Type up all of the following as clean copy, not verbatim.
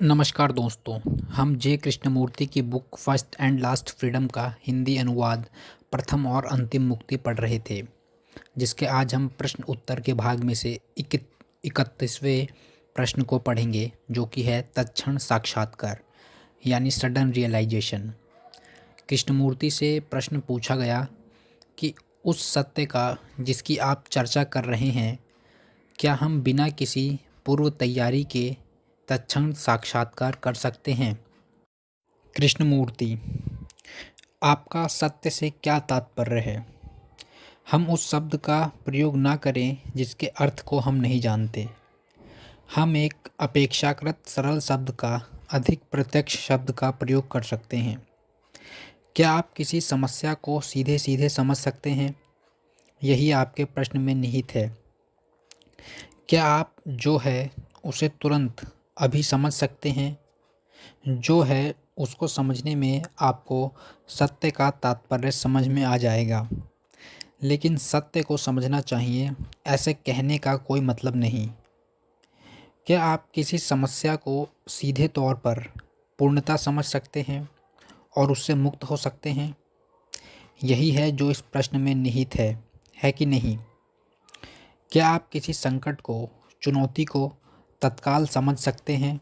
नमस्कार दोस्तों। हम जे कृष्णमूर्ति की book first and last freedom का हिंदी अनुवाद प्रथम और अंतिम मुक्ति पढ़ रहे थे, जिसके आज हम प्रश्न उत्तर के भाग में से 31वें प्रश्न को पढ़ेंगे, जो कि है तत्क्षण साक्षात्कार यानी सडन रियलाइजेशन। कृष्णमूर्ति से प्रश्न पूछा गया कि उस सत्य का जिसकी आप चर्चा कर रहे हैं, क्या हम बिना किसी पूर्व तैयारी के तत्क्षण साक्षात्कार कर सकते हैं? कृष्णमूर्ति: आपका सत्य से क्या तात्पर्य है? हम उस शब्द का प्रयोग ना करें जिसके अर्थ को हम नहीं जानते। हम एक अपेक्षाकृत सरल शब्द का अधिक प्रत्यक्ष शब्द का प्रयोग कर सकते हैं। क्या आप किसी समस्या को सीधे सीधे समझ सकते हैं? यही आपके प्रश्न में निहित है। क्या आप जो है उसे तुरंत अभी समझ सकते हैं? जो है उसको समझने में आपको सत्य का तात्पर्य समझ में आ जाएगा। लेकिन सत्य को समझना चाहिए, ऐसे कहने का कोई मतलब नहीं। क्या आप किसी समस्या को सीधे तौर पर पूर्णतः समझ सकते हैं और उससे मुक्त हो सकते हैं? यही है जो इस प्रश्न में निहित है कि नहीं? क्या आप किसी संकट को, चुनौती को तत्काल समझ सकते हैं,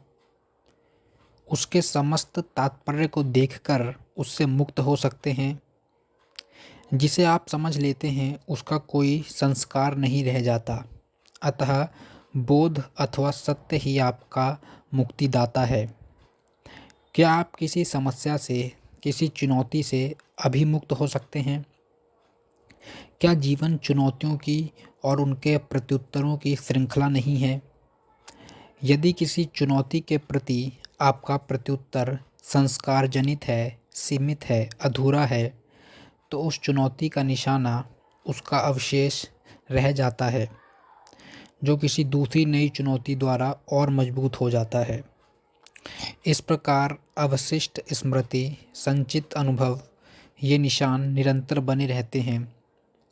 उसके समस्त तात्पर्य को देखकर उससे मुक्त हो सकते हैं? जिसे आप समझ लेते हैं उसका कोई संस्कार नहीं रह जाता, अतः बोध अथवा सत्य ही आपका मुक्तिदाता है। क्या आप किसी समस्या से, किसी चुनौती से अभिमुक्त हो सकते हैं? क्या जीवन चुनौतियों की और उनके प्रत्युत्तरों की श्रृंखला नहीं है? यदि किसी चुनौती के प्रति आपका प्रत्युत्तर संस्कार जनित है, सीमित है, अधूरा है, तो उस चुनौती का निशाना, उसका अवशेष रह जाता है, जो किसी दूसरी नई चुनौती द्वारा और मजबूत हो जाता है। इस प्रकार अवशिष्ट स्मृति, संचित अनुभव, ये निशान निरंतर बने रहते हैं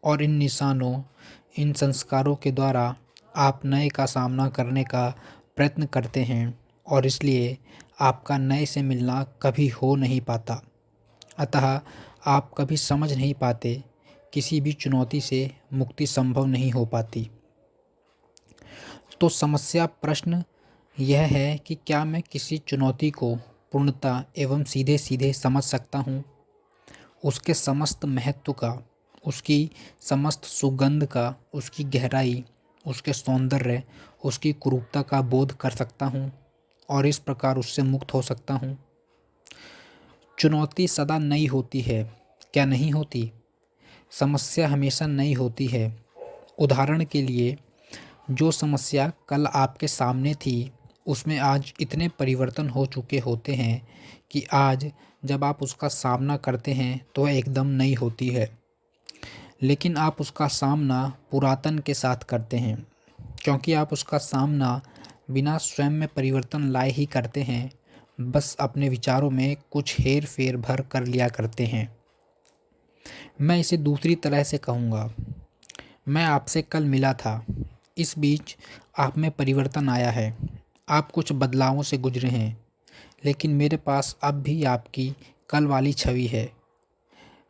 और इन निशानों, इन संस्कारों के द्वारा आप नए का सामना करने का प्रयत्न करते हैं और इसलिए आपका नए से मिलना कभी हो नहीं पाता। अतः आप कभी समझ नहीं पाते, किसी भी चुनौती से मुक्ति संभव नहीं हो पाती। तो समस्या प्रश्न यह है कि क्या मैं किसी चुनौती को पूर्णतः एवं सीधे सीधे समझ सकता हूँ, उसके समस्त महत्व का, उसकी समस्त सुगंध का, उसकी गहराई, उसके सौंदर्य, उसकी कुरूपता का बोध कर सकता हूँ और इस प्रकार उससे मुक्त हो सकता हूँ? चुनौती सदा नई होती है, क्या नहीं होती? समस्या हमेशा नई होती है। उदाहरण के लिए, जो समस्या कल आपके सामने थी, उसमें आज इतने परिवर्तन हो चुके होते हैं कि आज जब आप उसका सामना करते हैं तो वह एकदम नई होती है। लेकिन आप उसका सामना पुरातन के साथ करते हैं, क्योंकि आप उसका सामना बिना स्वयं में परिवर्तन लाए ही करते हैं, बस अपने विचारों में कुछ हेर फेर भर कर लिया करते हैं। मैं इसे दूसरी तरह से कहूँगा। मैं आपसे कल मिला था, इस बीच आप में परिवर्तन आया है, आप कुछ बदलावों से गुजरे हैं, लेकिन मेरे पास अब भी आपकी कल वाली छवि है।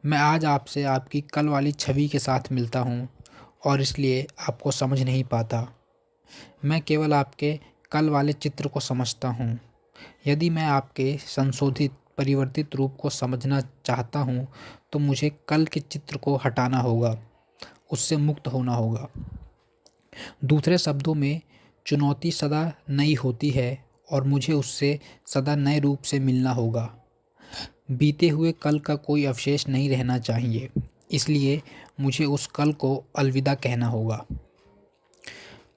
मैं आज आपसे आपकी कल वाली छवि के साथ मिलता हूँ और इसलिए आपको समझ नहीं पाता। मैं केवल आपके कल वाले चित्र को समझता हूँ। यदि मैं आपके संशोधित, परिवर्तित रूप को समझना चाहता हूँ तो मुझे कल के चित्र को हटाना होगा, उससे मुक्त होना होगा। दूसरे शब्दों में, चुनौती सदा नई होती है और मुझे उससे सदा नए रूप से मिलना होगा। बीते हुए कल का कोई अवशेष नहीं रहना चाहिए, इसलिए मुझे उस कल को अलविदा कहना होगा।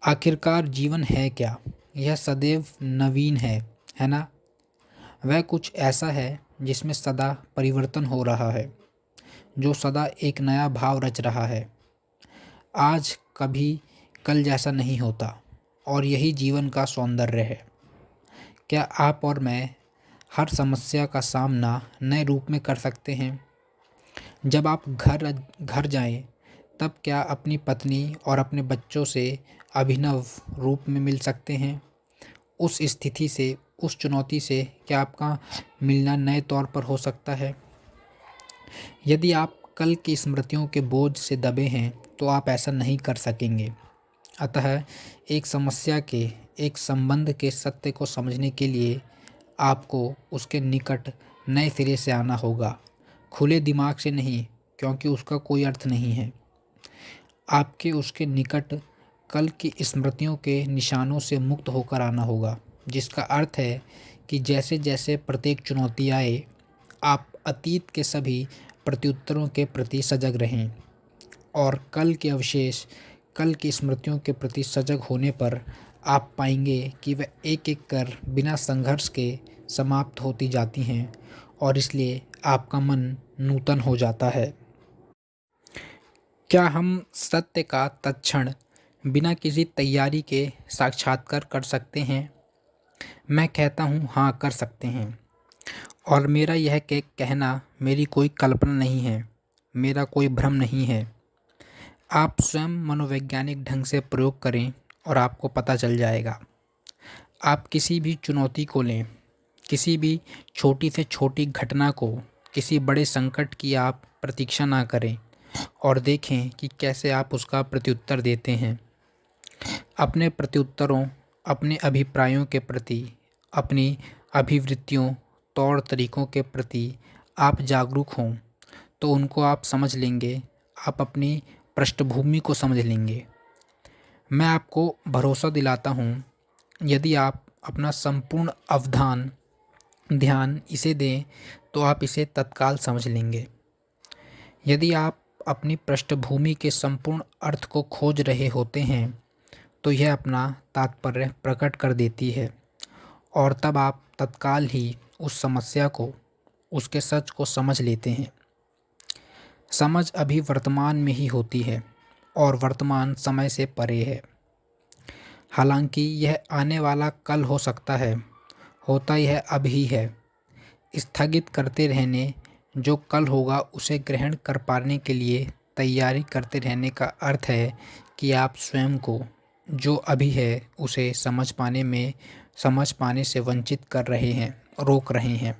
आखिरकार जीवन है क्या? यह सदैव नवीन है ना? वह कुछ ऐसा है जिसमें सदा परिवर्तन हो रहा है, जो सदा एक नया भाव रच रहा है। आज कभी कल जैसा नहीं होता और यही जीवन का सौंदर्य है। क्या आप और मैं हर समस्या का सामना नए रूप में कर सकते हैं? जब आप घर जाएं, तब क्या अपनी पत्नी और अपने बच्चों से अभिनव रूप में मिल सकते हैं? उस स्थिति से, उस चुनौती से क्या आपका मिलना नए तौर पर हो सकता है? यदि आप कल की स्मृतियों के बोझ से दबे हैं, तो आप ऐसा नहीं कर सकेंगे। अतः एक समस्या के, एक संबंध के सत्य को समझने के लिए आपको उसके निकट नए सिरे से आना होगा। खुले दिमाग से नहीं, क्योंकि उसका कोई अर्थ नहीं है। आपके उसके निकट कल की स्मृतियों के निशानों से मुक्त होकर आना होगा, जिसका अर्थ है कि जैसे जैसे प्रत्येक चुनौती आए, आप अतीत के सभी प्रत्युत्तरों के प्रति सजग रहें और कल के अवशेष, कल की स्मृतियों के प्रति सजग होने पर आप पाएंगे कि वह एक एक कर बिना संघर्ष के समाप्त होती जाती हैं और इसलिए आपका मन नूतन हो जाता है। क्या हम सत्य का तत्क्षण बिना किसी तैयारी के साक्षात्कार कर सकते हैं? मैं कहता हूँ हाँ, कर सकते हैं। और मेरा यह कहना मेरी कोई कल्पना नहीं है, मेरा कोई भ्रम नहीं है। आप स्वयं मनोवैज्ञानिक ढंग से प्रयोग करें और आपको पता चल जाएगा। आप किसी भी चुनौती को लें, किसी भी छोटी से छोटी घटना को, किसी बड़े संकट की आप प्रतीक्षा ना करें और देखें कि कैसे आप उसका प्रत्युत्तर देते हैं। अपने प्रत्युत्तरों, अपने अभिप्रायों के प्रति, अपनी अभिवृत्तियों, तौर तरीकों के प्रति आप जागरूक हों, तो उनको आप समझ लेंगे, आप अपनी पृष्ठभूमि को समझ लेंगे। मैं आपको भरोसा दिलाता हूँ, यदि आप अपना संपूर्ण ध्यान इसे दें, तो आप इसे तत्काल समझ लेंगे। यदि आप अपनी पृष्ठभूमि के संपूर्ण अर्थ को खोज रहे होते हैं, तो यह अपना तात्पर्य प्रकट कर देती है और तब आप तत्काल ही उस समस्या को, उसके सच को समझ लेते हैं। समझ अभी वर्तमान में ही होती है और वर्तमान समय से परे है। हालांकि यह आने वाला कल हो सकता है, होता यह अब ही है। स्थगित करते रहने, जो कल होगा उसे ग्रहण कर पाने के लिए तैयारी करते रहने का अर्थ है कि आप स्वयं को, जो अभी है, उसे समझ पाने से वंचित कर रहे हैं, रोक रहे हैं।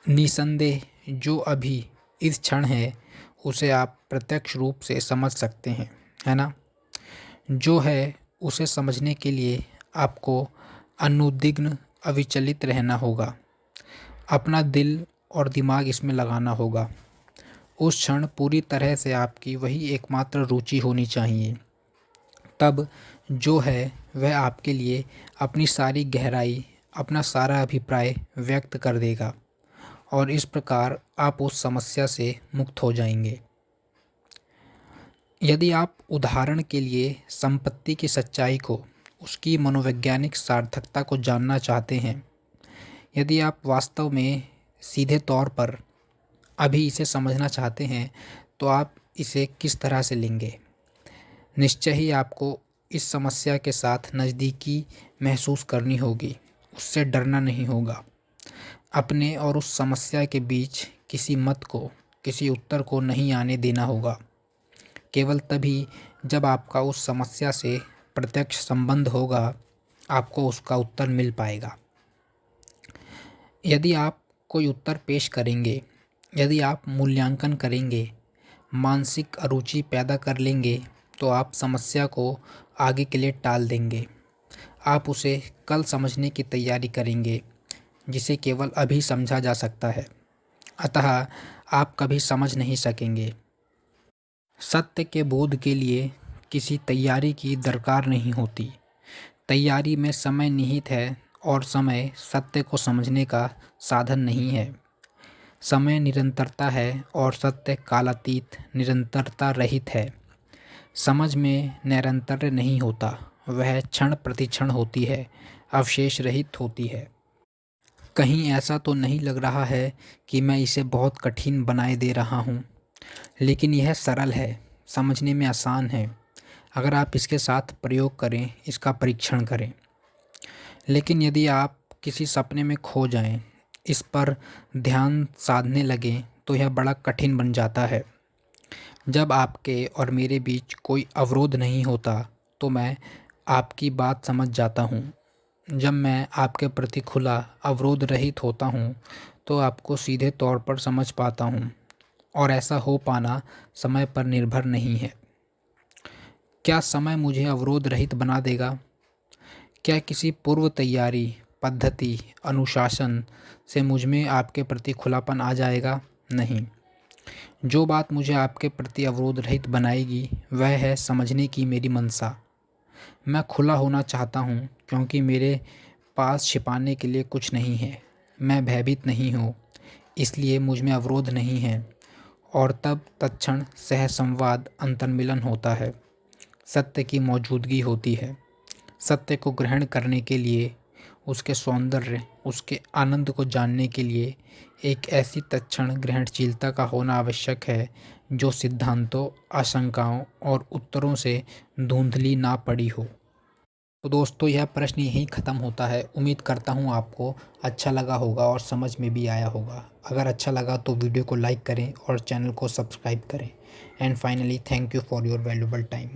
निसंदेह जो अभी इस क्षण है, उसे आप प्रत्यक्ष रूप से समझ सकते हैं, है ना? जो है उसे समझने के लिए आपको अनुद्विग्न, अविचलित रहना होगा। अपना दिल और दिमाग इसमें लगाना होगा। उस क्षण पूरी तरह से आपकी वही एकमात्र रुचि होनी चाहिए। तब जो है वह आपके लिए अपनी सारी गहराई, अपना सारा अभिप्राय व्यक्त कर देगा और इस प्रकार आप उस समस्या से मुक्त हो जाएंगे। यदि आप उदाहरण के लिए संपत्ति की सच्चाई को, उसकी मनोवैज्ञानिक सार्थकता को जानना चाहते हैं, यदि आप वास्तव में सीधे तौर पर अभी इसे समझना चाहते हैं, तो आप इसे किस तरह से लेंगे? निश्चय ही आपको इस समस्या के साथ नज़दीकी महसूस करनी होगी, उससे डरना नहीं होगा। अपने और उस समस्या के बीच किसी मत को, किसी उत्तर को नहीं आने देना होगा। केवल तभी जब आपका उस समस्या से प्रत्यक्ष संबंध होगा, आपको उसका उत्तर मिल पाएगा। यदि आप कोई उत्तर पेश करेंगे, यदि आप मूल्यांकन करेंगे, मानसिक अरुचि पैदा कर लेंगे, तो आप समस्या को आगे के लिए टाल देंगे। आप उसे कल समझने की तैयारी करेंगे, जिसे केवल अभी समझा जा सकता है। अतः आप कभी समझ नहीं सकेंगे। सत्य के बोध के लिए किसी तैयारी की दरकार नहीं होती। तैयारी में समय निहित है और समय सत्य को समझने का साधन नहीं है। समय निरंतरता है और सत्य कालातीत, निरंतरता रहित है। समझ में नैरंतर्य नहीं होता, वह क्षण प्रतिक्षण होती है, अवशेष रहित होती है। कहीं ऐसा तो नहीं लग रहा है कि मैं इसे बहुत कठिन बनाए दे रहा हूँ, लेकिन यह सरल है, समझने में आसान है। अगर आप इसके साथ प्रयोग करें, इसका परीक्षण करें। लेकिन यदि आप किसी सपने में खो जाएं, इस पर ध्यान साधने लगें, तो यह बड़ा कठिन बन जाता है। जब आपके और मेरे बीच कोई अवरोध नहीं होता, तो मैं आपकी बात समझ जाता हूँ। जब मैं आपके प्रति खुला, अवरोध रहित होता हूँ, तो आपको सीधे तौर पर समझ पाता हूँ और ऐसा हो पाना समय पर निर्भर नहीं है। क्या समय मुझे अवरोध रहित बना देगा? क्या किसी पूर्व तैयारी, पद्धति, अनुशासन से मुझ में आपके प्रति खुलापन आ जाएगा? नहीं। जो बात मुझे आपके प्रति अवरोध रहित बनाएगी, वह है समझने की मेरी मंशा। मैं खुला होना चाहता हूँ क्योंकि मेरे पास छिपाने के लिए कुछ नहीं है। मैं भयभीत नहीं हूँ, इसलिए मुझ में अवरोध नहीं है और तब तत्क्षण सहसंवाद अंतर्मिलन होता है। सत्य की मौजूदगी होती है। सत्य को ग्रहण करने के लिए, उसके सौंदर्य, उसके आनंद को जानने के लिए एक ऐसी तत्क्षण ग्रहणशीलता का होना आवश्यक है जो सिद्धांतों, आशंकाओं और उत्तरों से धुंधली ना पड़ी हो। तो दोस्तों, यह प्रश्न यहीं ख़त्म होता है। उम्मीद करता हूँ आपको अच्छा लगा होगा और समझ में भी आया होगा। अगर अच्छा लगा तो वीडियो को लाइक करें और चैनल को सब्सक्राइब करें। And finally, thank you for your valuable time.